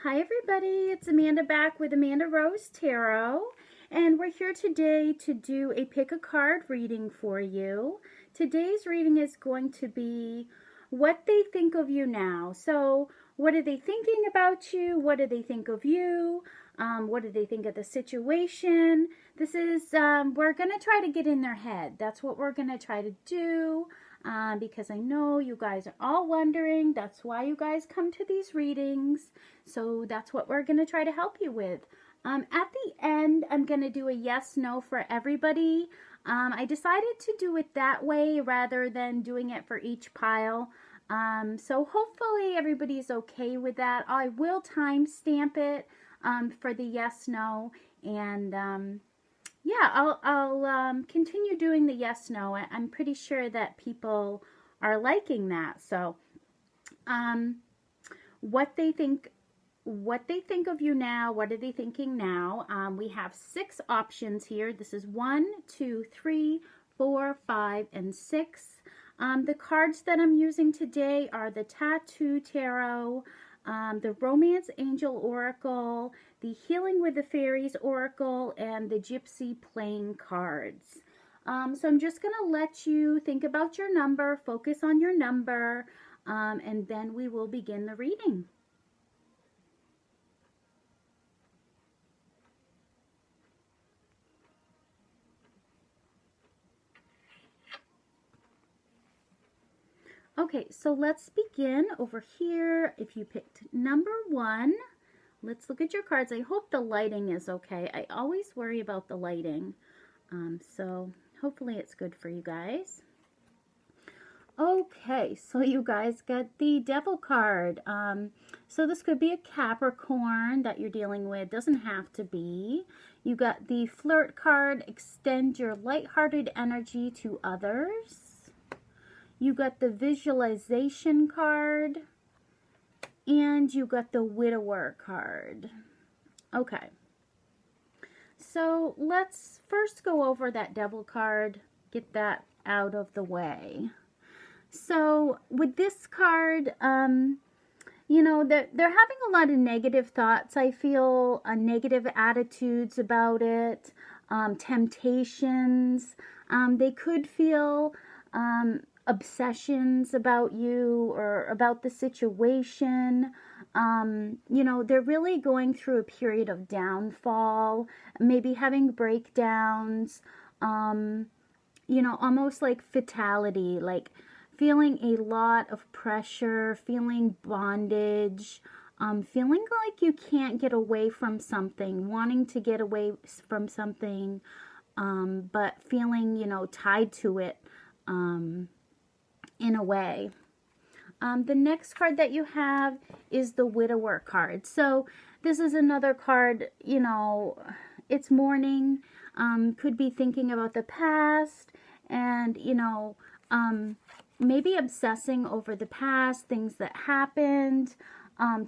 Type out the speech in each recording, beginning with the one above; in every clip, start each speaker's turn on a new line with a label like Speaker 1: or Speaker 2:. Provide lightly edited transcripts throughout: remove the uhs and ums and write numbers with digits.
Speaker 1: Hi everybody, it's Amanda back with Amanda Rose Tarot, and we're here today to do a pick a card reading for you. Today's reading is going to be what they think of you now. So what are they thinking about you? What do they think of you? What do they think of the situation? This is, we're going to try to get in their head. That's what we're going to try to do. Because I know you guys are all wondering. That's why you guys come to these readings. So that's what we're going to try to help you with. At the end, I'm going to do a yes, no for everybody. I decided to do it that way rather than doing it for each pile. So hopefully everybody's okay with that. I will timestamp it for the yes, no, and yeah, I'll continue doing the yes, no. I'm pretty sure that people are liking that. So, what they think of you now. What are they thinking now? We have 6 options here. This is 1, 2, 3, 4, 5, and 6. The cards that I'm using today are the Tattoo Tarot, the Romance Angel Oracle, the Healing with the Fairies Oracle, and the Gypsy playing cards. So I'm just going to let you think about your number, focus on your number, and then we will begin the reading. Okay, so let's begin over here. If you picked number 1, let's look at your cards. I hope the lighting is okay. I always worry about the lighting. So hopefully it's good for you guys. Okay, so you guys got the Devil card. So this could be a Capricorn that you're dealing with. Doesn't have to be. You got the Flirt card. Extend your lighthearted energy to others. You got the Visualization card. And you got the Widower card. Okay. So let's first go over that Devil card. Get that out of the way. So with this card, you know, they're having a lot of negative thoughts. I feel negative attitudes about it, temptations. They could feel obsessions about you or about the situation. You know, they're really going through a period of downfall, maybe having breakdowns, you know, almost like fatality, like feeling a lot of pressure, feeling bondage, feeling like you can't get away from something, wanting to get away from something, but feeling, you know, tied to it in a way. The next card that you have is the Widower card. So this is another card, you know, it's mourning, could be thinking about the past and, you know, maybe obsessing over the past, things that happened,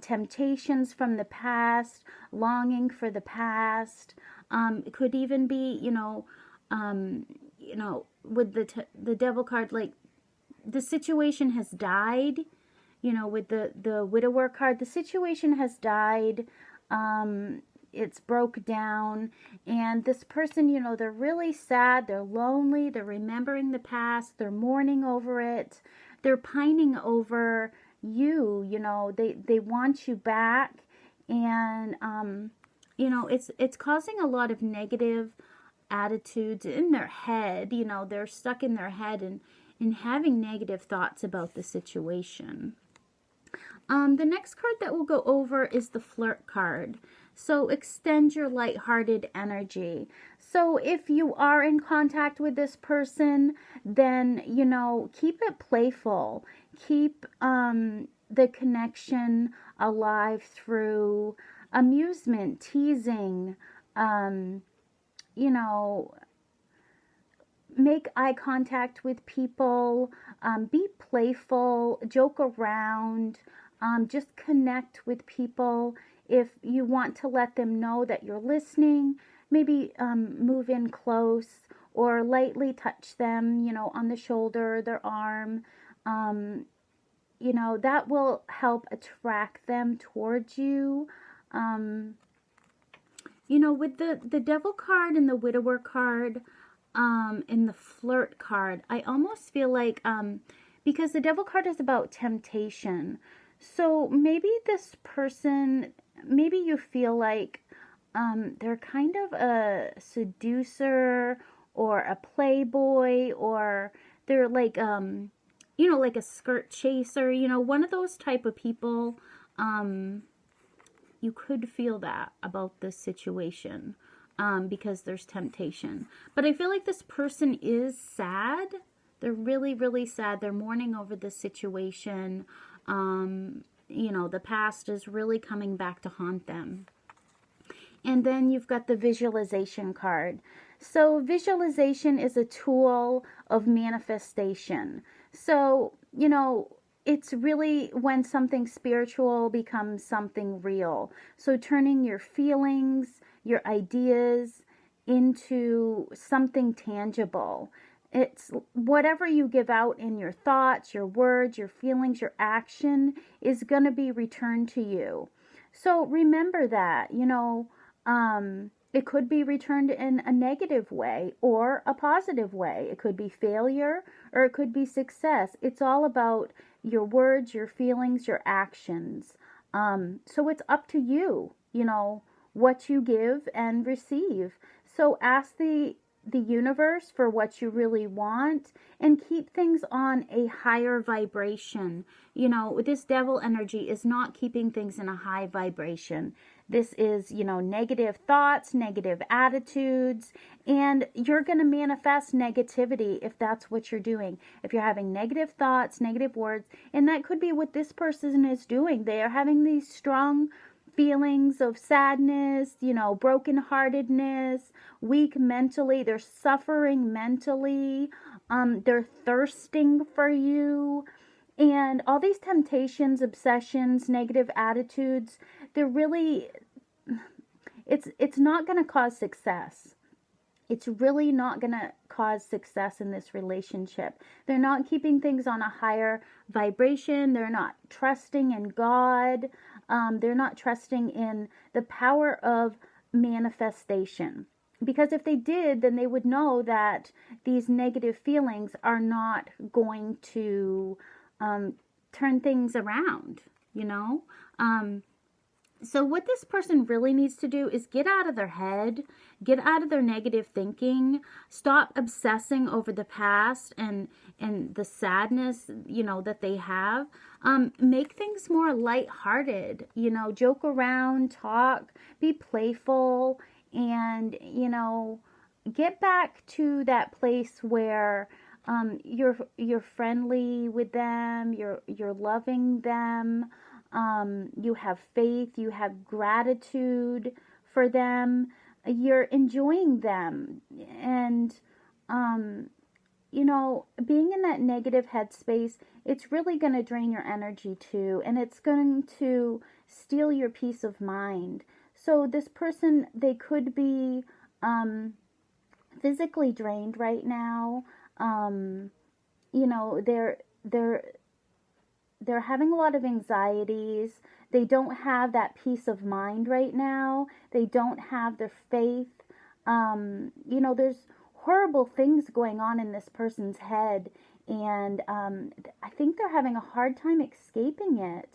Speaker 1: temptations from the past, longing for the past. It could even be, you know, with the Devil card, like the situation has died. You know, with the Widower card, the situation has died. It's broke down, and this person, you know, they're really sad, they're lonely, they're remembering the past, they're mourning over it, they're pining over you, you know, they want you back, and you know, it's causing a lot of negative attitudes in their head. You know, they're stuck in their head and having negative thoughts about the situation. The next card that we'll go over is the Flirt card. So extend your lighthearted energy. So if you are in contact with this person, then, you know, keep it playful. Keep the connection alive through amusement, teasing, you know, make eye contact with people, be playful, joke around, just connect with people. If you want to let them know that you're listening, maybe move in close or lightly touch them, you know, on the shoulder, their arm. You know, that will help attract them towards you. You know, with the Devil card and the Widower card, and the Flirt card, I almost feel like, because the Devil card is about temptation. So maybe this person, maybe you feel like, they're kind of a seducer or a playboy, or they're like, you know, like a skirt chaser, you know, one of those type of people. You could feel that about this situation, because there's temptation. But I feel like this person is sad. They're really, really sad. They're mourning over this situation. You know, the past is really coming back to haunt them. And then you've got the visualization card. So visualization is a tool of manifestation. So, you know, it's really when something spiritual becomes something real. So turning your feelings, your ideas into something tangible. It's whatever you give out in your thoughts, your words, your feelings, your action is going to be returned to you. So remember that, you know, it could be returned in a negative way or a positive way. It could be failure or it could be success. It's all about your words, your feelings, your actions. So it's up to you, you know, what you give and receive. So ask the universe for what you really want and keep things on a higher vibration. You know, this devil energy is not keeping things in a high vibration. This is, you know, negative thoughts, negative attitudes, and you're going to manifest negativity if that's what you're doing. If you're having negative thoughts, negative words, and that could be what this person is doing. They are having these strong feelings of sadness, you know, brokenheartedness, weak mentally, they're suffering mentally, they're thirsting for you, and all these temptations, obsessions, negative attitudes, they're really, it's not going to cause success. It's really not going to cause success in this relationship. They're not keeping things on a higher vibration. They're not trusting in God. They're not trusting in the power of manifestation. Because if they did, then they would know that these negative feelings are not going to turn things around, you know? So what this person really needs to do is get out of their head, get out of their negative thinking, stop obsessing over the past and the sadness, you know, that they have. Make things more lighthearted, you know, joke around, talk, be playful, and, you know, get back to that place where you're friendly with them, you're loving them. You have faith, you have gratitude for them, you're enjoying them. And, you know, being in that negative headspace, it's really going to drain your energy too, and it's going to steal your peace of mind. So this person, they could be physically drained right now. You know, they're having a lot of anxieties. They don't have that peace of mind right now. They don't have their faith. You know, there's horrible things going on in this person's head, and I think they're having a hard time escaping it.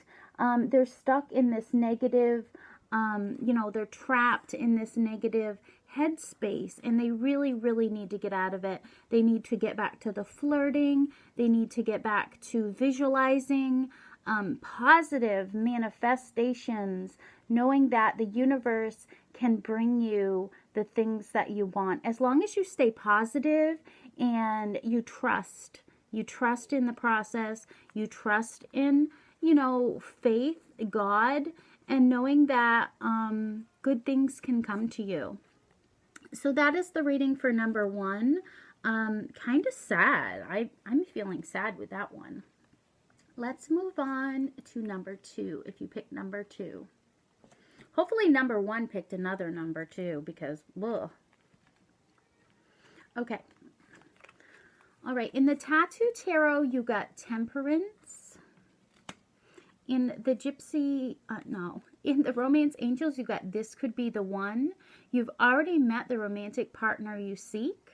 Speaker 1: They're stuck in this negative, you know, they're trapped in this negative headspace, and they really, really need to get out of it. They need to get back to the flirting. They need to get back to visualizing positive manifestations, knowing that the universe can bring you the things that you want as long as you stay positive and you trust. You trust in the process. You trust in, you know, faith, God, and knowing that good things can come to you. So that is the reading for number one. Kind of sad. I'm feeling sad with that one. Let's move on to number two, if you picked number two. Hopefully number one picked another number too, because, ugh. Okay. All right, in the Tattoo Tarot, you got Temperance In the Gypsy, no, in the Romance Angels, you've got this could be the one. You've already met the romantic partner you seek.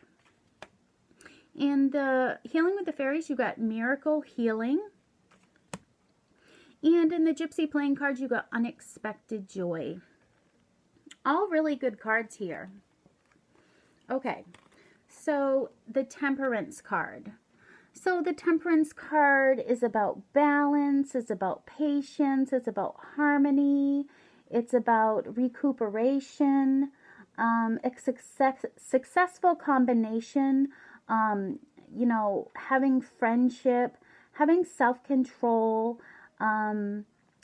Speaker 1: In the Healing with the Fairies, you've got Miracle Healing. And in the Gypsy playing cards, you've got Unexpected Joy. All really good cards here. Okay, so the Temperance card. So the Temperance card is about balance, it's about patience, it's about harmony, it's about recuperation, a successful combination, you know, having friendship, having self-control,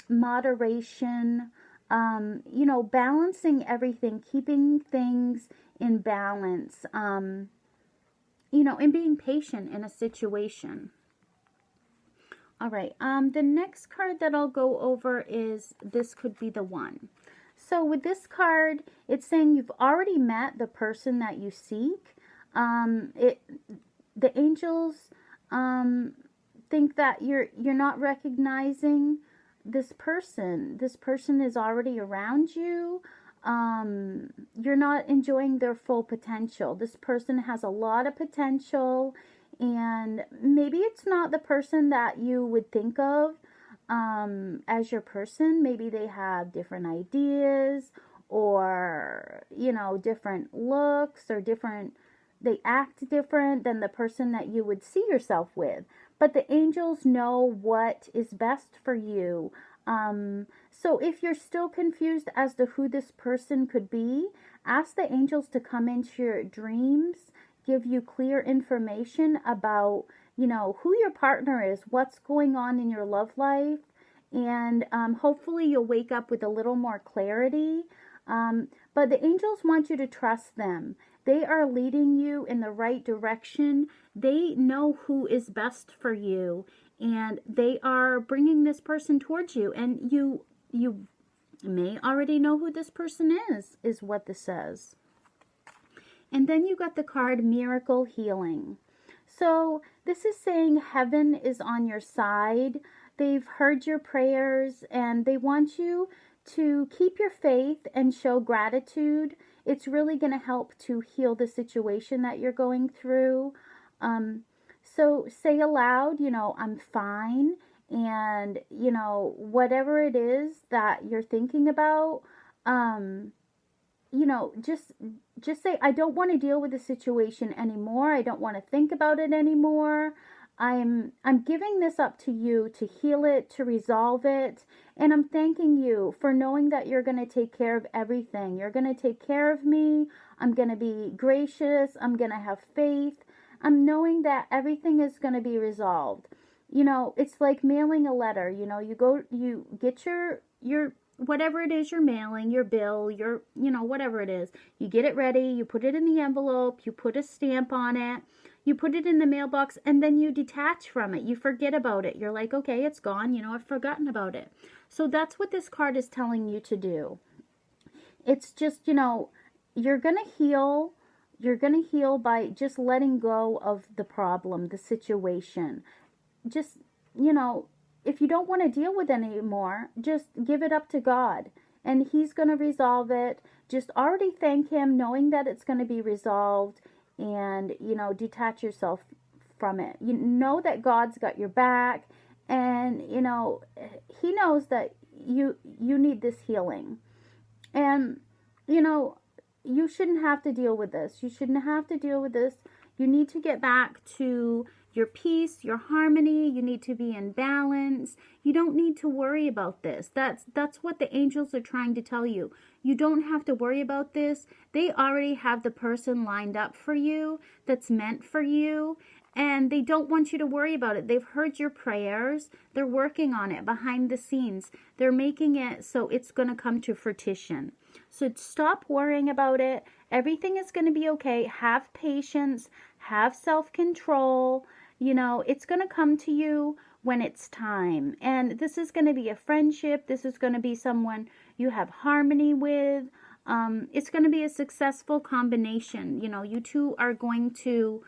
Speaker 1: moderation, you know, balancing everything, keeping things in balance, you know, and being patient in a situation. All right, the next card that I'll go over is This Could Be the One. So with this card, it's saying you've already met the person that you seek. The angels think that you're not recognizing this person. This person is already around you. You're not enjoying their full potential. This person has a lot of potential, and maybe it's not the person that you would think of as your person. Maybe they have different ideas, or, you know, different looks, or they act different than the person that you would see yourself with. But the angels know what is best for you. So if you're still confused as to who this person could be, ask the angels to come into your dreams, give you clear information about, you know, who your partner is, what's going on in your love life, and hopefully you'll wake up with a little more clarity. But the angels want you to trust them. They are leading you in the right direction. They know who is best for you, and they are bringing this person towards you. And you may already know who this person is what this says. And then you got the card Miracle Healing. So this is saying heaven is on your side. They've heard your prayers, and they want you to keep your faith and show gratitude. It's really going to help to heal the situation that you're going through. So say aloud, you know, I'm fine. And, you know, whatever it is that you're thinking about, you know, just say, I don't want to deal with the situation anymore. I don't want to think about it anymore. I'm giving this up to you to heal it, to resolve it. And I'm thanking you for knowing that you're going to take care of everything. You're going to take care of me. I'm going to be gracious. I'm going to have faith. I'm knowing that everything is going to be resolved. You know, it's like mailing a letter. You know, you get your whatever it is you're mailing, your bill, you know, whatever it is. You get it ready, you put it in the envelope, you put a stamp on it, you put it in the mailbox, and then you detach from it. You forget about it. You're like, okay, it's gone. You know, I've forgotten about it. So that's what this card is telling you to do. It's just, you know, you're going to heal. You're going to heal by just letting go of the problem, the situation. Just, you know, if you don't want to deal with it anymore, just give it up to God, and He's going to resolve it. Just already thank Him, knowing that it's going to be resolved, and, you know, detach yourself from it. You know that God's got your back, and, you know, He knows that you need this healing. And, you know, you shouldn't have to deal with this. You shouldn't have to deal with this. You need to get back to your peace, your harmony. You need to be in balance. You don't need to worry about this. That's what the angels are trying to tell you. You don't have to worry about this. They already have the person lined up for you that's meant for you, and they don't want you to worry about it. They've heard your prayers. They're working on it behind the scenes. They're making it so it's going to come to fruition. So stop worrying about it. Everything is going to be okay. Have patience. Have self-control. You know, it's going to come to you when it's time. And this is going to be a friendship. This is going to be someone you have harmony with. It's going to be a successful combination. You know, you two are going to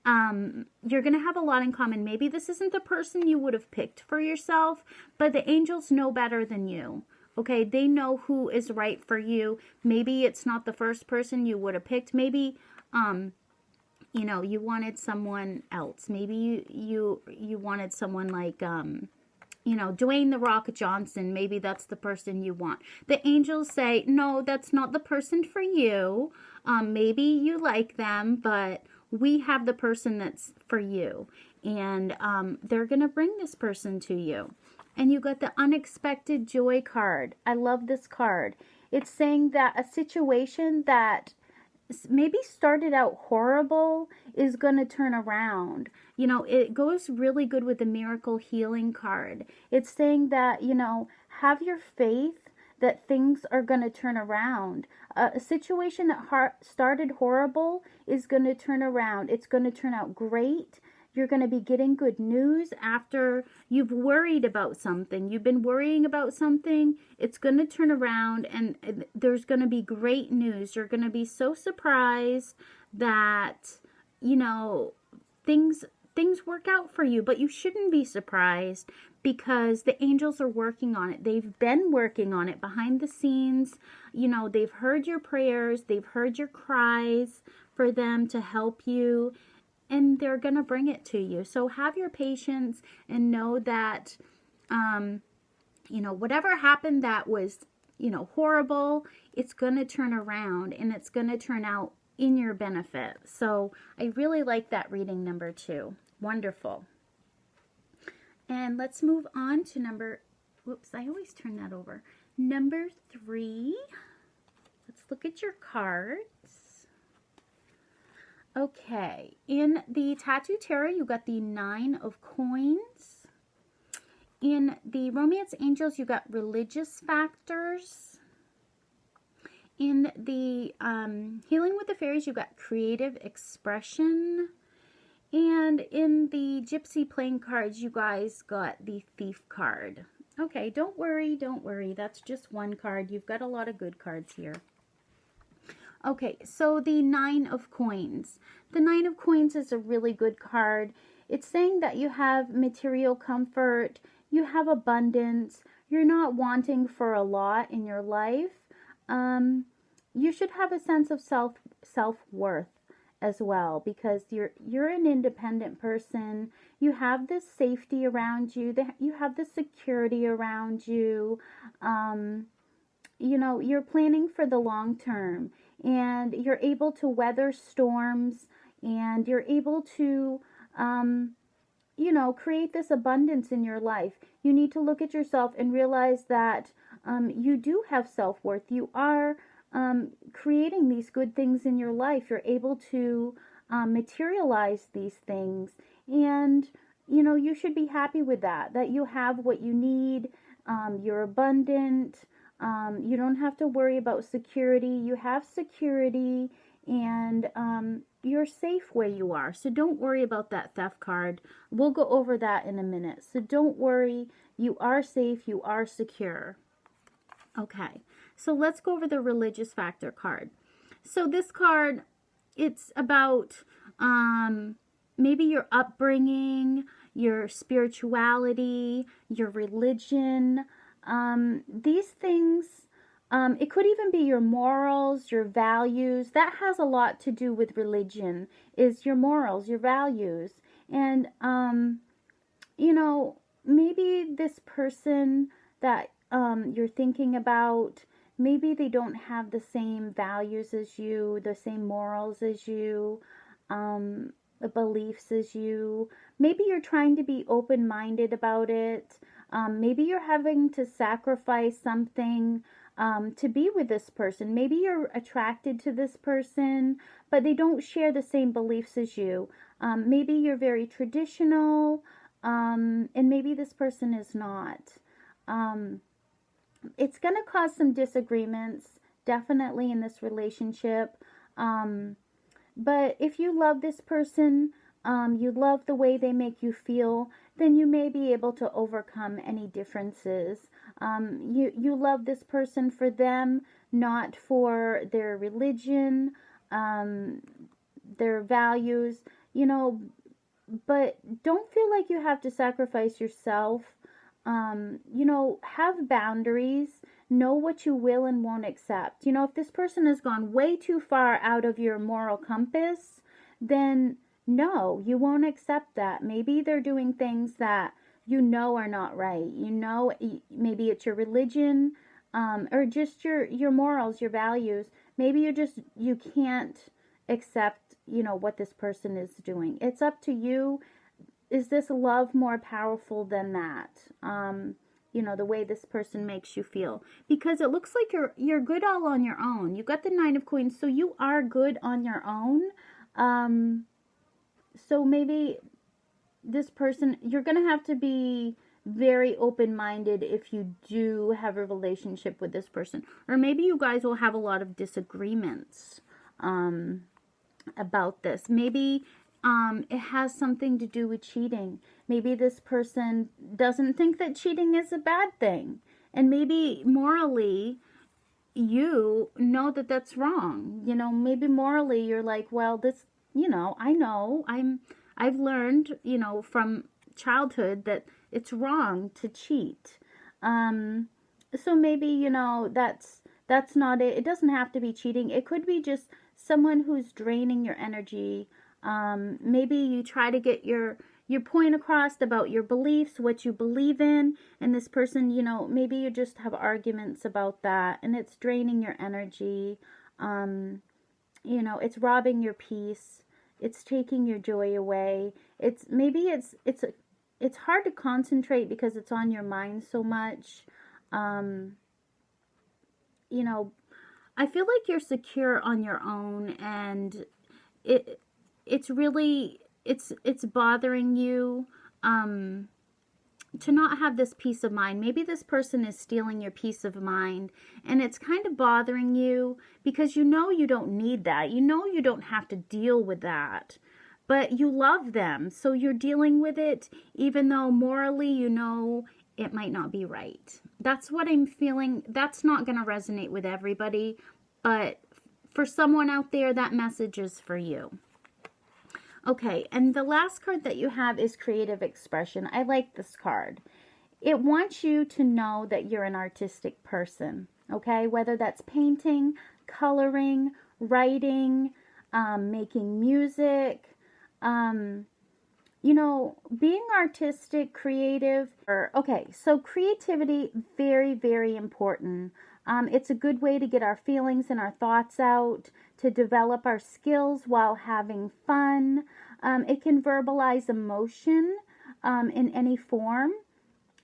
Speaker 1: you're going to have a lot in common. Maybe this isn't the person you would have picked for yourself, but the angels know better than you. Okay, they know who is right for you. Maybe it's not the first person you would have picked. Maybe, you know, you wanted someone else. Maybe you wanted someone like, you know, Dwayne The Rock Johnson. Maybe that's the person you want. The angels say, no, that's not the person for you. Maybe you like them, but we have the person that's for you. And they're going to bring this person to you. And you got the unexpected joy card. I love this card. It's saying that a situation that maybe started out horrible is going to turn around. You know, it goes really good with the miracle healing card. It's saying that, you know, have your faith that things are going to turn around. A situation that started horrible is going to turn around. It's going to turn out great. You're going to be getting good news after you've worried about something. You've been worrying about something. It's going to turn around and there's going to be great news. You're going to be so surprised that, you know, things work out for you. But you shouldn't be surprised because the angels are working on it. They've been working on it behind the scenes. You know, they've heard your prayers. They've heard your cries for them to help you. And they're going to bring it to you. So have your patience and know that, you know, whatever happened that was, you know, horrible, it's going to turn around and it's going to turn out in your benefit. So I really like that reading, number 2. Wonderful. And let's move on to whoops, I always turn that over. Number 3. Let's look at your cards. Okay, in the Tattoo Tarot, you got the 9 of Coins. In the Romance Angels, you got Religious Factors. In the Healing with the Fairies, you got Creative Expression. And in the Gypsy playing cards, you guys got the Thief card. Okay, don't worry, don't worry. That's just one card. You've got a lot of good cards here. Okay, so the 9 of Coins. The 9 of Coins is a really good card. It's saying that you have material comfort, you have abundance, you're not wanting for a lot in your life. You should have a sense of self-worth as well because you're an independent person. You have this safety around you. You have this security around you. You know, you're planning for the long term. And you're able to weather storms and you're able to, you know, create this abundance in your life. You need to look at yourself and realize that you do have self-worth. You are creating these good things in your life. You're able to materialize these things. And, you know, you should be happy with that you have what you need. You're abundant. You don't have to worry about security. You have security and you're safe where you are. So don't worry about that theft card. We'll go over that in a minute. So don't worry. You are safe. You are secure. Okay. So let's go over the Religious Factor card. So this card, it's about maybe your upbringing, your spirituality, your religion. These things, it could even be your morals, your values. That has a lot to do with religion, is your morals, your values. And, you know, maybe this person that you're thinking about, maybe they don't have the same values as you, the same morals as you, the beliefs as you. Maybe you're trying to be open-minded about it. Maybe you're having to sacrifice something to be with this person. Maybe you're attracted to this person, but they don't share the same beliefs as you. Maybe you're very traditional, and maybe this person is not. It's going to cause some disagreements, definitely, in this relationship. But if you love this person, you love the way they make you feel, then you may be able to overcome any differences. You love this person for them, not for their religion, their values. you know, but don't feel like you have to sacrifice yourself. You know, have boundaries. Know what you will and won't accept. You know, if this person has gone way too far out of your moral compass, then no, you won't accept that. Maybe they're doing things that you know are not right. You know, maybe it's your religion, or just your morals, your values. Maybe you can't accept, you know, what this person is doing. It's up to you. Is this love more powerful than that? You know, the way this person makes you feel, because it looks like you're good all on your own. You got the Nine of Coins, so you are good on your own. So maybe this person, you're going to have to be very open-minded if you do have a relationship with this person. Or maybe you guys will have a lot of disagreements about this. Maybe it has something to do with cheating. Maybe this person doesn't think that cheating is a bad thing. And maybe morally, you know that that's wrong. You know, maybe morally you're like, well, this, you know, I've learned, you know, from childhood that it's wrong to cheat. So maybe, you know, that's not it. It doesn't have to be cheating. It could be just someone who's draining your energy. Maybe you try to get your point across about your beliefs, what you believe in, and this person, you know, maybe you just have arguments about that, and it's draining your energy. You know, it's robbing your peace. It's taking your joy away. It's hard to concentrate because it's on your mind so much. You know, I feel like you're secure on your own, and it's really it's bothering you to not have this peace of mind. Maybe this person is stealing your peace of mind, and it's kind of bothering you because you know you don't need that. You know you don't have to deal with that, but you love them, so you're dealing with it even though morally you know it might not be right. That's what I'm feeling. That's not going to resonate with everybody, but for someone out there, that message is for you. Okay, and the last card that you have is creative expression. I like this card. It wants you to know that you're an artistic person, okay? Whether that's painting, coloring, writing, making music, you know, being artistic, creative. Okay, so creativity, very, very important. It's a good way to get our feelings and our thoughts out, to develop our skills while having fun. It can verbalize emotion in any form.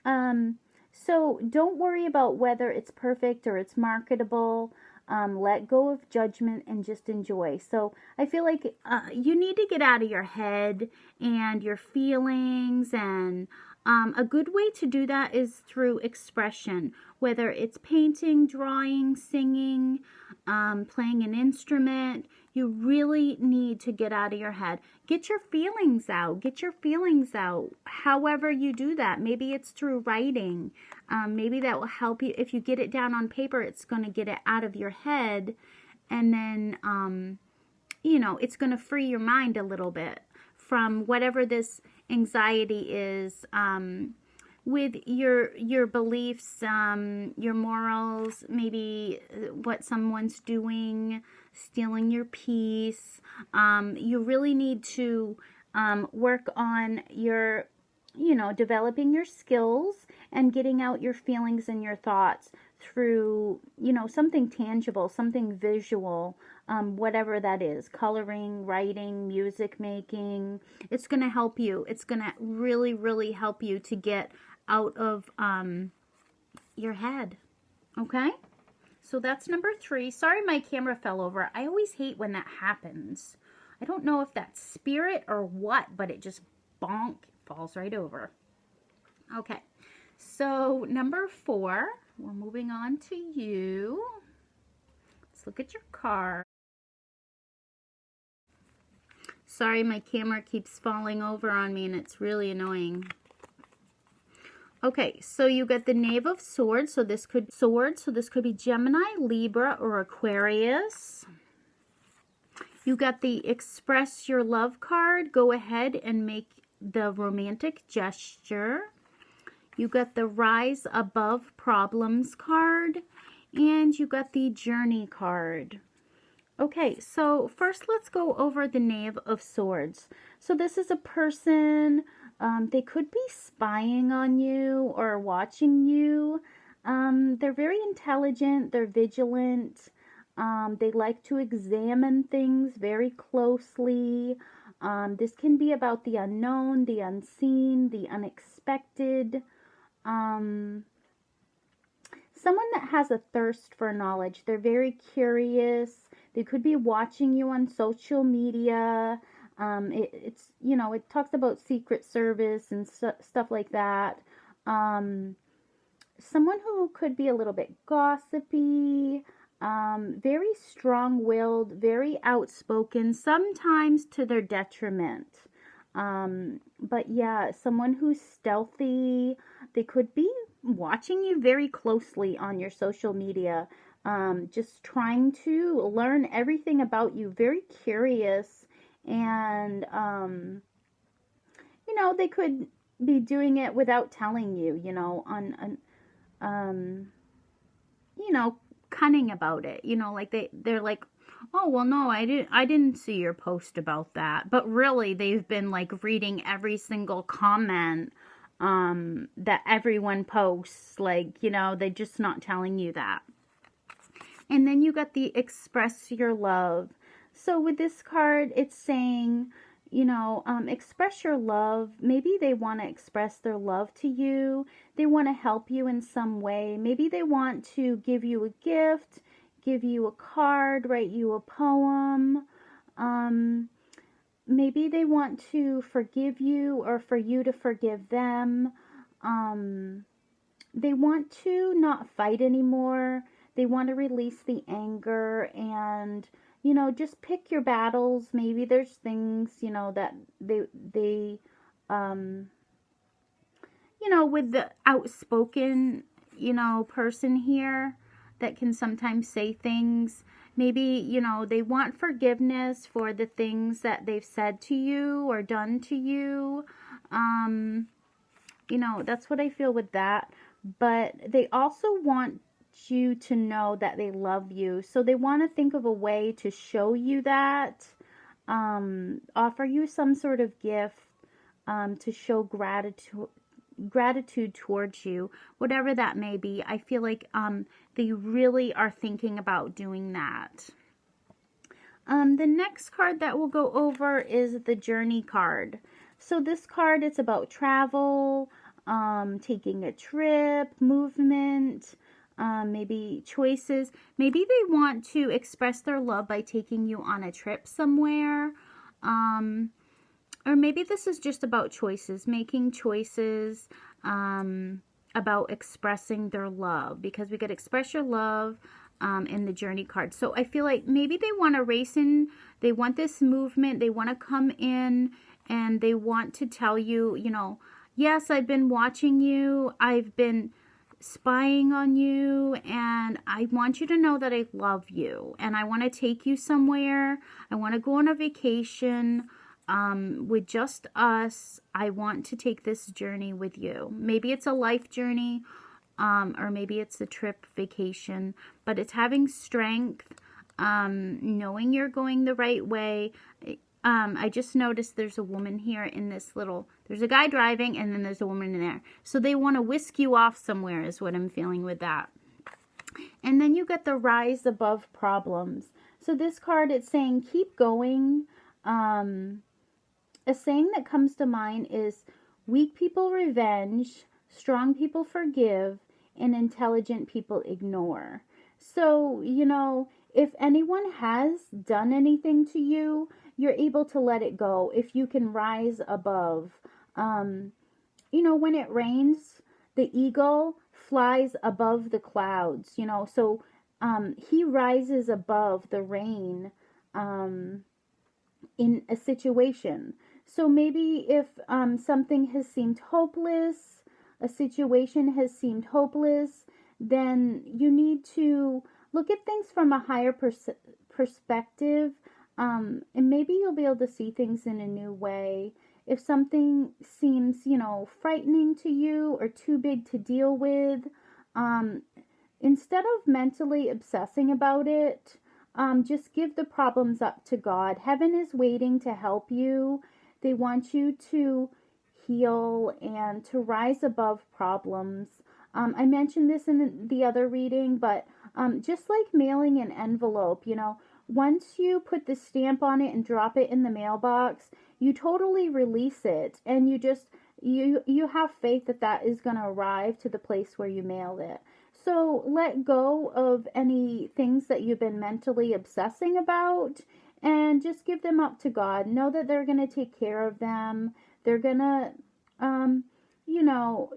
Speaker 1: So don't worry about whether it's perfect or it's marketable. Let go of judgment and just enjoy. So I feel like you need to get out of your head and your feelings, and a good way to do that is through expression, whether it's painting, drawing, singing, playing an instrument. You really need to get out of your head. Get your feelings out. Get your feelings out. However you do that. Maybe it's through writing. Maybe that will help you. If you get it down on paper, it's going to get it out of your head. And then, you know, it's going to free your mind a little bit from whatever this anxiety is, with your beliefs, your morals, maybe what someone's doing, stealing your peace. You really need to work on your, you know, developing your skills and getting out your feelings and your thoughts through, you know, something tangible, something visual, whatever that is, coloring, writing, music making. It's going to help you. It's going to really, really help you to get out of your head. Okay? So that's number 3. Sorry my camera fell over. I always hate when that happens. I don't know if that's spirit or what, but it just bonk, falls right over. Okay. So number 4, we're moving on to you. Let's look at your card. Sorry, my camera keeps falling over on me and it's really annoying. Okay, so you got the Knave of Swords, so this could be Gemini, Libra, or Aquarius. You got the Express Your Love card. Go ahead and make the romantic gesture. You got the Rise Above Problems card. And you got the Journey card. Okay, so first let's go over the Knave of Swords. So this is a person, they could be spying on you or watching you. They're very intelligent, they're vigilant, they like to examine things very closely. This can be about the unknown, the unseen, the unexpected. Someone that has a thirst for knowledge. They're very curious. They could be watching you on social media. It's, you know, it talks about Secret Service and stuff like that. Someone who could be a little bit gossipy, very strong-willed, very outspoken, sometimes to their detriment. But yeah, someone who's stealthy. They could be watching you very closely on your social media, just trying to learn everything about you, very curious, and you know, they could be doing it without telling you, you know, you know, cunning about it, you know, like they're like, oh, well, no, I didn't see your post about that. But really, they've been like reading every single comment that everyone posts, like, you know, they're just not telling you that. And then you got the Express Your Love. So with this card, it's saying, you know, express your love. Maybe they want to express their love to you. They want to help you in some way. Maybe they want to give you a gift, give you a card, write you a poem. Maybe they want to forgive you or for you to forgive them. They want to not fight anymore. They want to release the anger and, you know, just pick your battles. Maybe there's things, you know, that they you know, with the outspoken, you know, person here that can sometimes say things, maybe, you know, they want forgiveness for the things that they've said to you or done to you. You know, that's what I feel with that. But they also want you to know that they love you. So they want to think of a way to show you that, offer you some sort of gift, to show gratitude towards you, whatever that may be. I feel like they really are thinking about doing that. The next card that we'll go over is the Journey card. So this card, it's about travel, taking a trip, movement, maybe choices. Maybe they want to express their love by taking you on a trip somewhere. Or maybe this is just about choices, making choices about expressing their love, because we could express your love in the Journey card. So I feel like maybe they want to race in, they want this movement, they want to come in and they want to tell you, you know, yes, I've been watching you, I've been spying on you, and I want you to know that I love you, and I want to take you somewhere. I want to go on a vacation with just us. I want to take this journey with you. Maybe it's a life journey, or maybe it's a trip vacation, but it's having strength, knowing you're going the right way. I just noticed there's a woman here in this little, there's a guy driving and then there's a woman in there. So they want to whisk you off somewhere is what I'm feeling with that. And then you get the Rise Above Problems. So this card, it's saying keep going. A saying that comes to mind is weak people revenge, strong people forgive, and intelligent people ignore. So, you know, if anyone has done anything to you, you're able to let it go if you can rise above. You know, when it rains, the eagle flies above the clouds, you know, so he rises above the rain in a situation. So maybe if something has seemed hopeless, a situation has seemed hopeless, then you need to look at things from a higher perspective. And maybe you'll be able to see things in a new way. If something seems, frightening to you or too big to deal with, um, instead of mentally obsessing about it, just give the problems up to God. Heaven is waiting to help you. They want you to heal and to rise above problems. I mentioned this in the other reading, but just like mailing an envelope, once you put the stamp on it and drop it in the mailbox, you totally release it, and you have faith that that is going to arrive to the place where you mail it. So let go of any things that you've been mentally obsessing about and just give them up to God. Know that they're going to take care of them. They're going to, um, you know,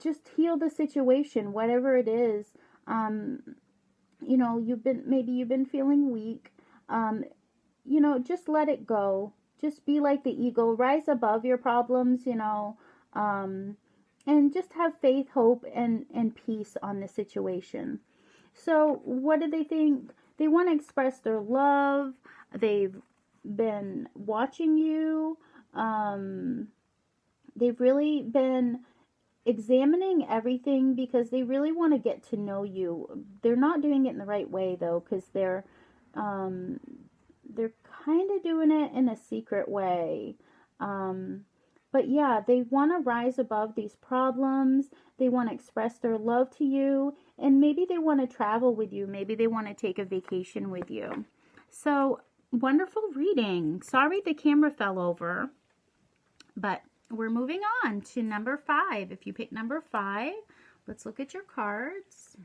Speaker 1: just heal the situation, whatever it is. Um, you've been feeling weak. Um, just let it go. Just be like the eagle, rise above your problems, um, and just have faith, hope, and peace on the situation. So, what do they think? They want to express their love. They've been watching you. They've really been examining everything because they really want to get to know you. They're not doing it in the right way though, because um, they're kind of doing it in a secret way. Um, but yeah, they want to rise above these problems. They want to express their love to you, and maybe they want to travel with you. Maybe they want to take a vacation with you. So, wonderful reading. Sorry the camera fell over, but we're moving on to number 5. If you pick number 5, let's look at your cards.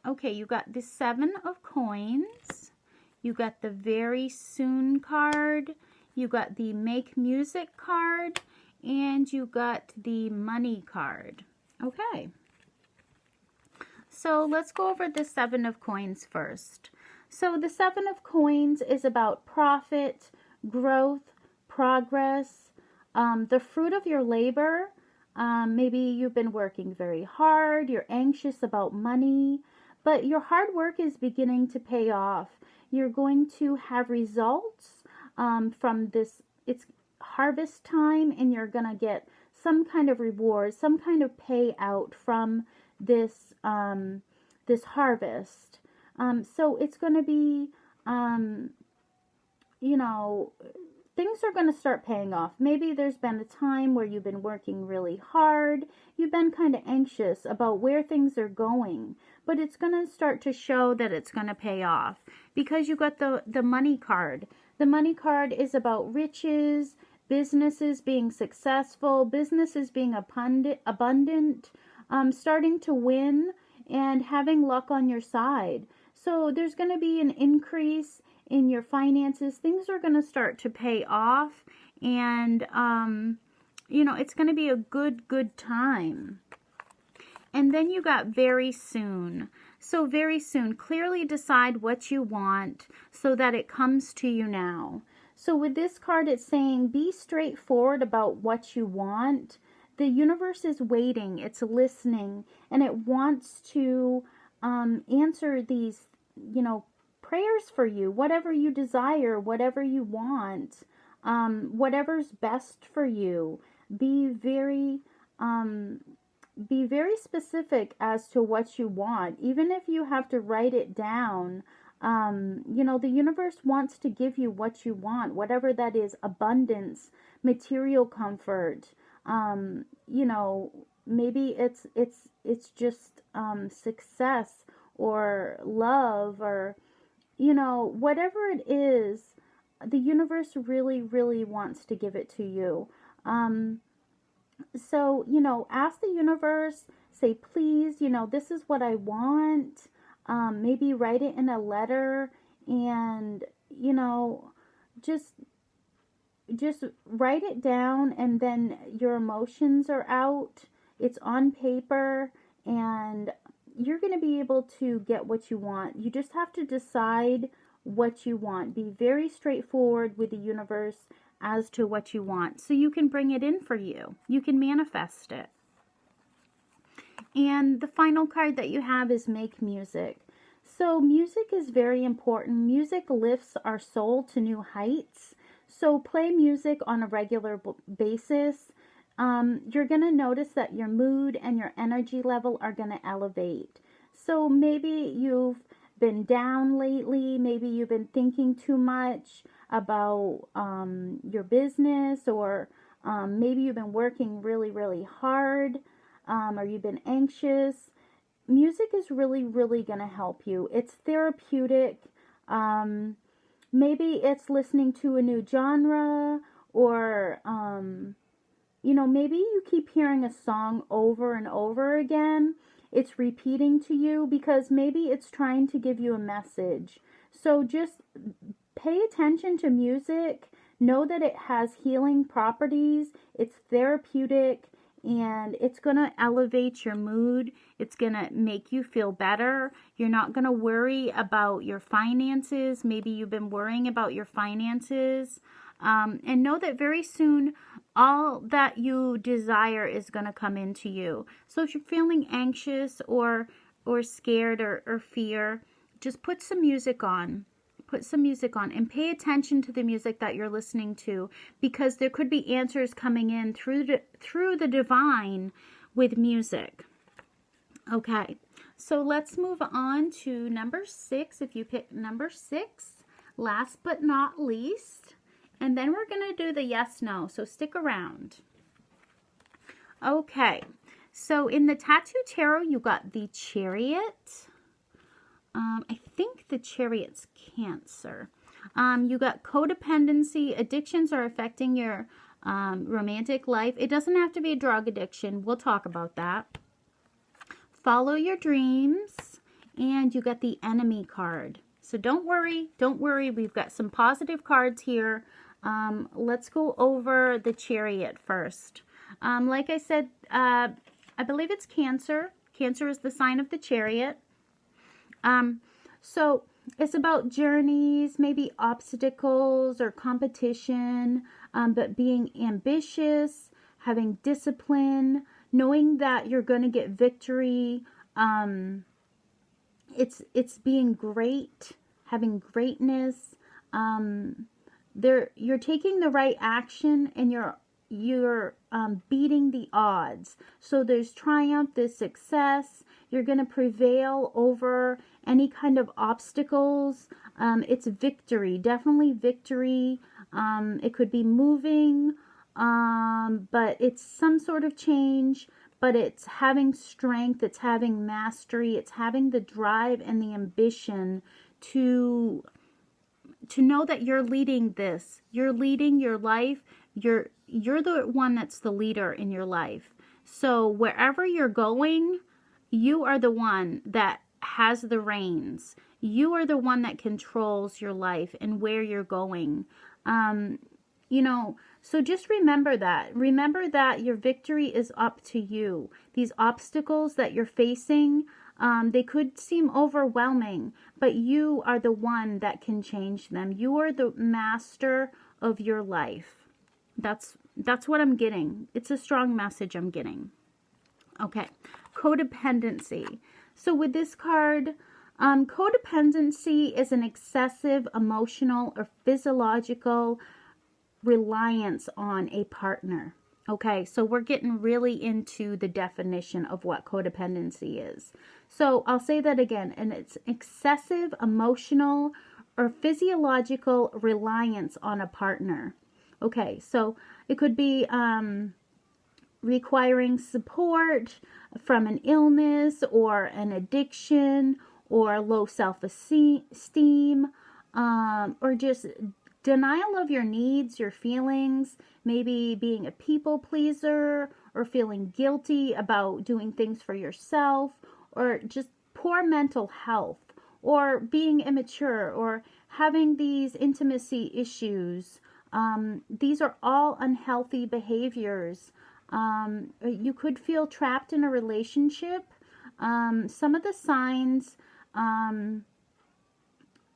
Speaker 1: Okay, you got the 7 of coins. You got the very soon card. You got the make music card. And you got the money card. Okay. So let's go over the 7 of coins first. So the 7 of coins is about profit, growth, progress, the fruit of your labor. Maybe you've been working very hard. You're anxious about money, but your hard work is beginning to pay off. You're going to have results from this. It's harvest time, and you're going to get some kind of reward, some kind of payout from this this harvest. So it's going to be, things are going to start paying off. Maybe there's been a time where you've been working really hard. You've been kind of anxious about where things are going, but it's going to start to show that it's going to pay off because you got the money card. The money card is about riches, businesses being successful, businesses being abundant, starting to win, and having luck on your side. So there's going to be an increase in your finances. Things are going to start to pay off, and it's going to be a good time. And then you got very soon. So very soon, clearly decide what you want so that it comes to you now. So with this card, it's saying be straightforward about what you want. The universe is waiting, it's listening, and it wants to answer these, prayers for you, whatever you desire, whatever you want, whatever's best for you. Be very specific as to what you want, even if you have to write it down. The universe wants to give you what you want, whatever that is: abundance, material comfort. Maybe it's just success or love, or whatever it is. The universe really, really wants to give it to you. So, ask the universe, say, please, this is what I want. Maybe write it in a letter, and, just write it down, and then your emotions are out. It's on paper, and you're going to be able to get what you want. You just have to decide what you want. Be very straightforward with the universe as to what you want, so you can bring it in for you. You can manifest it. And the final card that you have is make music. So music is very important. Music lifts our soul to new heights. So play music on a regular basis. You're going to notice that your mood and your energy level are going to elevate. So maybe you've been down lately. Maybe you've been thinking too much about your business, or maybe you've been working really, really hard, or you've been anxious. Music is really, really going to help you. It's therapeutic. Um, Maybe it's listening to a new genre, or, maybe you keep hearing a song over and over again. It's repeating to you because maybe it's trying to give you a message. So just pay attention to music. Know that it has healing properties. It's therapeutic, and it's going to elevate your mood. It's going to make you feel better. You're not going to worry about your finances. Maybe you've been worrying about your finances. And know that very soon, all that you desire is going to come into you. So if you're feeling anxious or scared or fear, just put some music on. Put some music on and pay attention to the music that you're listening to, because there could be answers coming in through the divine with music. Okay, so let's move on to number 6. If you pick number 6, last but not least, and then we're going to do the yes, no, so stick around. Okay, so in the Tattoo Tarot, you got the Chariot. I think the Chariot's Cancer. You got codependency. Addictions are affecting your romantic life. It doesn't have to be a drug addiction. We'll talk about that. Follow your dreams. And you got the Enemy card. So don't worry. Don't worry. We've got some positive cards here. Let's go over the Chariot first. Like I said, I believe it's Cancer. Cancer is the sign of the Chariot. So it's about journeys, maybe obstacles or competition, but being ambitious, having discipline, knowing that you're going to get victory. It's being great, having greatness. You're taking the right action, and you're beating the odds. So there's triumph, there's success. You're going to prevail over any kind of obstacles. It's victory, definitely victory. It could be moving, but it's some sort of change. But it's having strength, it's having mastery, it's having the drive and the ambition to know that you're leading this. You're leading your life. You're the one that's the leader in your life. So wherever you're going, you are the one that has the reins. You are the one that controls your life and where you're going. So just remember that. Remember that your victory is up to you. These obstacles that you're facing, they could seem overwhelming, but you are the one that can change them. You are the master of your life. That's what I'm getting. It's a strong message I'm getting. Okay, codependency. So with this card, codependency is an excessive emotional or physiological reliance on a partner. Okay, so we're getting really into the definition of what codependency is. So I'll say that again, and it's excessive emotional or physiological reliance on a partner. Okay, so it could be requiring support from an illness or an addiction or low self-esteem, or just denial of your needs, your feelings, maybe being a people pleaser or feeling guilty about doing things for yourself, or just poor mental health, or being immature, or having these intimacy issues. These are all unhealthy behaviors. You could feel trapped in a relationship. Some of the signs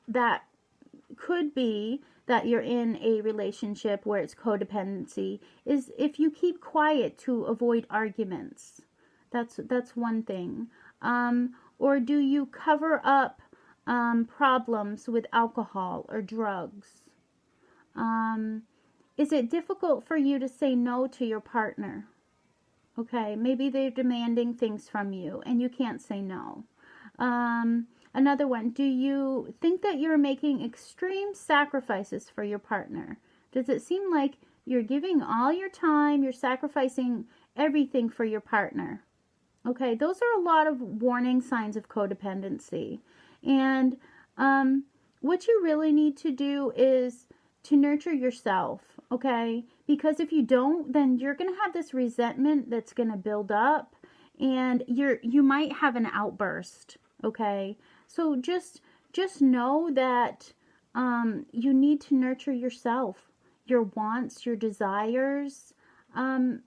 Speaker 1: that could be that you're in a relationship where it's codependency is if you keep quiet to avoid arguments. That's one thing. Or do you cover up problems with alcohol or drugs? Is it difficult for you to say no to your partner? Okay, maybe they're demanding things from you and you can't say no. Another one, do you think that you're making extreme sacrifices for your partner? Does it seem like you're giving all your time, you're sacrificing everything for your partner? Okay, those are a lot of warning signs of codependency. And what you really need to do is to nurture yourself, okay? Because if you don't, then you're going to have this resentment that's going to build up and you might have an outburst, okay? So just know that you need to nurture yourself, your wants, your desires.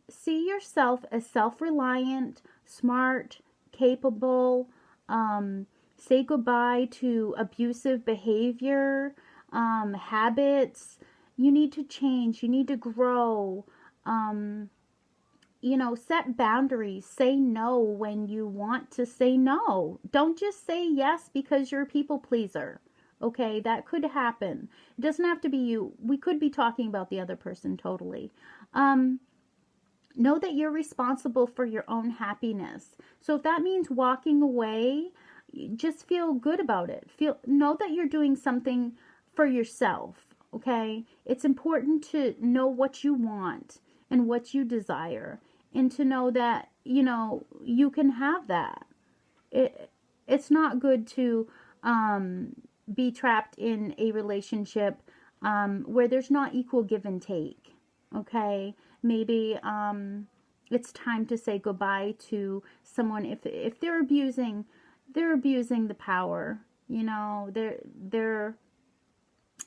Speaker 1: See yourself as self-reliant, smart, capable. Say goodbye to abusive behavior, habits. You need to change. You need to grow. Set boundaries. Say no when you want to say no. Don't just say yes because you're a people pleaser. Okay, that could happen. It doesn't have to be you. We could be talking about the other person totally. Know that you're responsible for your own happiness. So if that means walking away, just feel good about it. Know that you're doing something for yourself, okay? It's important to know what you want and what you desire and to know that, you can have that. It's not good to be trapped in a relationship where there's not equal give and take, okay? Maybe it's time to say goodbye to someone if they're abusing the power. They're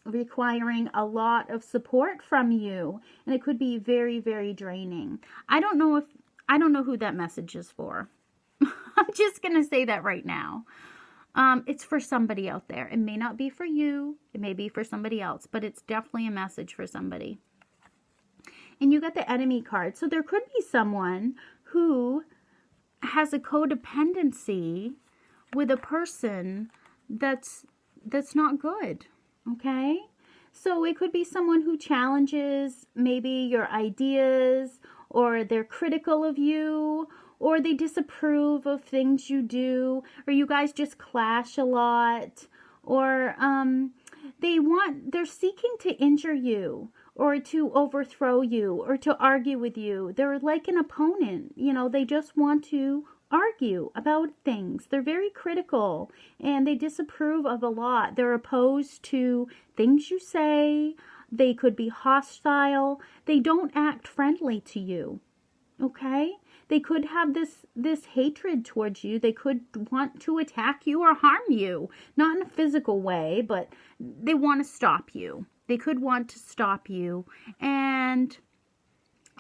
Speaker 1: requiring a lot of support from you, and it could be very, very draining. I don't know who that message is for. I'm just gonna say that right now. It's for somebody out there. It may not be for you. It may be for somebody else, but it's definitely a message for somebody. And you got the enemy card. So there could be someone who has a codependency with a person that's not good. Okay? So it could be someone who challenges maybe your ideas, or they're critical of you, or they disapprove of things you do, or you guys just clash a lot, or they're seeking to injure you, or to overthrow you, or to argue with you. They're like an opponent. They just want to argue about things. They're very critical and they disapprove of a lot. They're opposed to things you say. They could be hostile. They don't act friendly to you. Okay? They could have this hatred towards you. They could want to attack you or harm you. Not in a physical way, but they want to stop you. They could want to stop you. And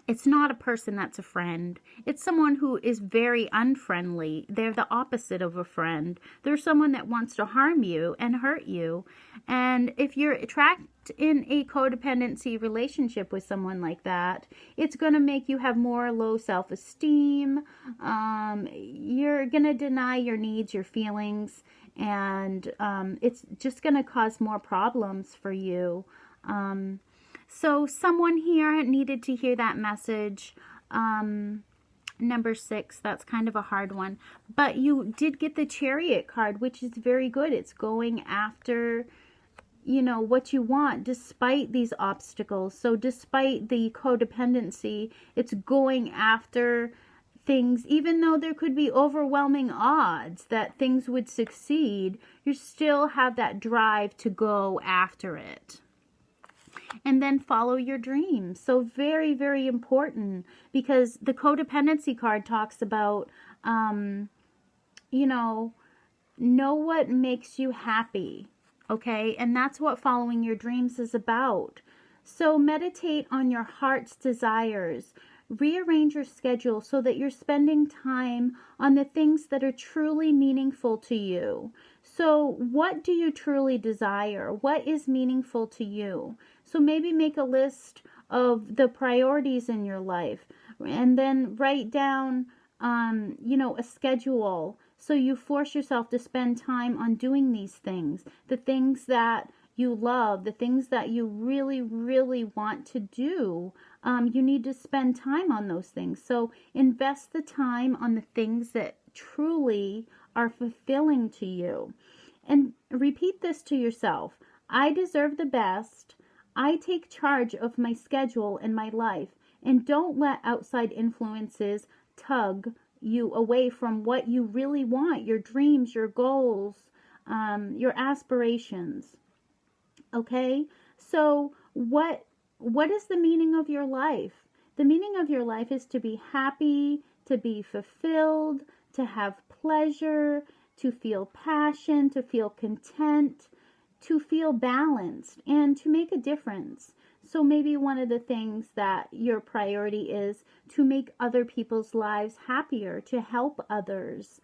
Speaker 1: it's not a person that's a friend. It's someone who is very unfriendly. They're the opposite of a friend. They're someone that wants to harm you and hurt you. And if you're trapped in a codependency relationship with someone like that, it's going to make you have more low self-esteem. You're going to deny your needs, your feelings, and it's just going to cause more problems for you. So someone here needed to hear that message. Number 6, that's kind of a hard one. But you did get the Chariot card, which is very good. It's going after, what you want despite these obstacles. So despite the codependency, it's going after things. Even though there could be overwhelming odds that things would succeed, you still have that drive to go after it. And then follow your dreams. So very, very important, because the codependency card talks about, know what makes you happy. Okay. And that's what following your dreams is about. So meditate on your heart's desires. Rearrange your schedule so that you're spending time on the things that are truly meaningful to you. So what do you truly desire? What is meaningful to you? So maybe make a list of the priorities in your life, and then write down, a schedule So you force yourself to spend time on doing these things, the things that you love, the things that you really, really want to do. You need to spend time on those things. So invest the time on the things that truly are fulfilling to you. And repeat this to yourself. I deserve the best. I take charge of my schedule and my life. And don't let outside influences tug you away from what you really want, your dreams, your goals, your aspirations. Okay? So what is the meaning of your life? The meaning of your life is to be happy, to be fulfilled, to have pleasure, to feel passion, to feel content, to feel balanced, and to make a difference. So maybe one of the things that your priority is to make other people's lives happier, to help others.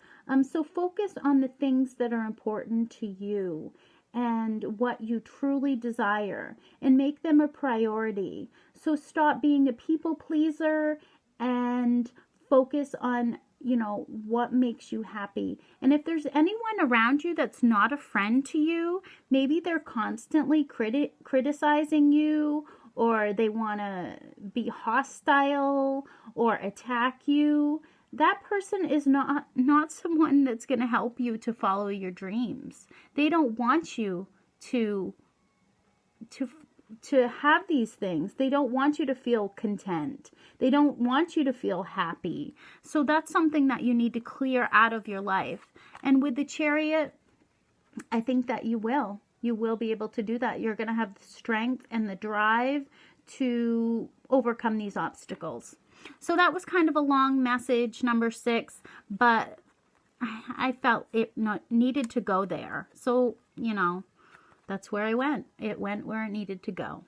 Speaker 1: So focus on the things that are important to you and what you truly desire, and make them a priority. So stop being a people pleaser and focus on, what makes you happy. And if there's anyone around you that's not a friend to you, maybe they're constantly criticizing you, or they want to be hostile or attack you, that person is not someone that's going to help you to follow your dreams. They don't want you to have these things. They don't want you to feel content. They don't want you to feel happy. So that's something that you need to clear out of your life. And with the Chariot, I think that you will. You will be able to do that. You're going to have the strength and the drive to overcome these obstacles. So that was kind of a long message, number 6, but I felt it needed to go there. So, that's where I went. It went where it needed to go.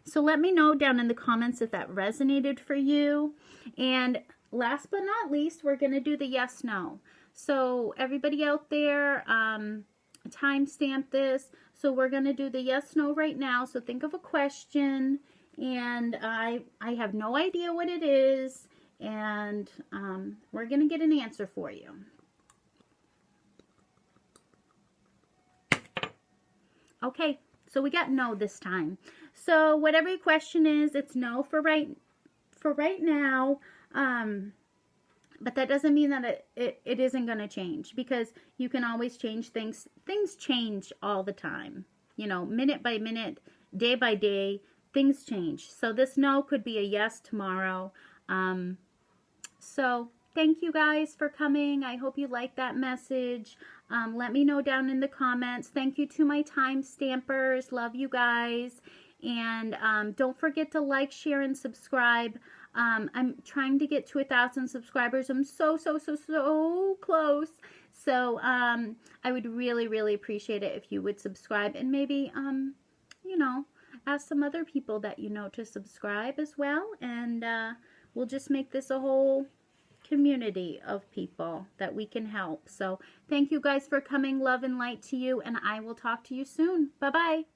Speaker 1: So let me know down in the comments if that resonated for you. And last but not least, we're going to do the yes, no. So everybody out there, timestamp this. So we're going to do the yes, no right now. So think of a question. And I have no idea what it is. And we're going to get an answer for you. Okay, so we got no this time. So whatever your question is, it's no for right now. But that doesn't mean that it isn't going to change, because you can always change things. Things change all the time. Minute by minute, day by day, things change. So this no could be a yes tomorrow. So thank you guys for coming. I hope you liked that message. Let me know down in the comments. Thank you to my time stampers. Love you guys. And don't forget to like, share, and subscribe. I'm trying to get to 1,000 subscribers. I'm so close. So I would really, really appreciate it if you would subscribe, and maybe, ask some other people that you know to subscribe as well. And we'll just make this a whole community of people that we can help. So thank you guys for coming. Love and light to you, and I will talk to you soon. Bye-bye.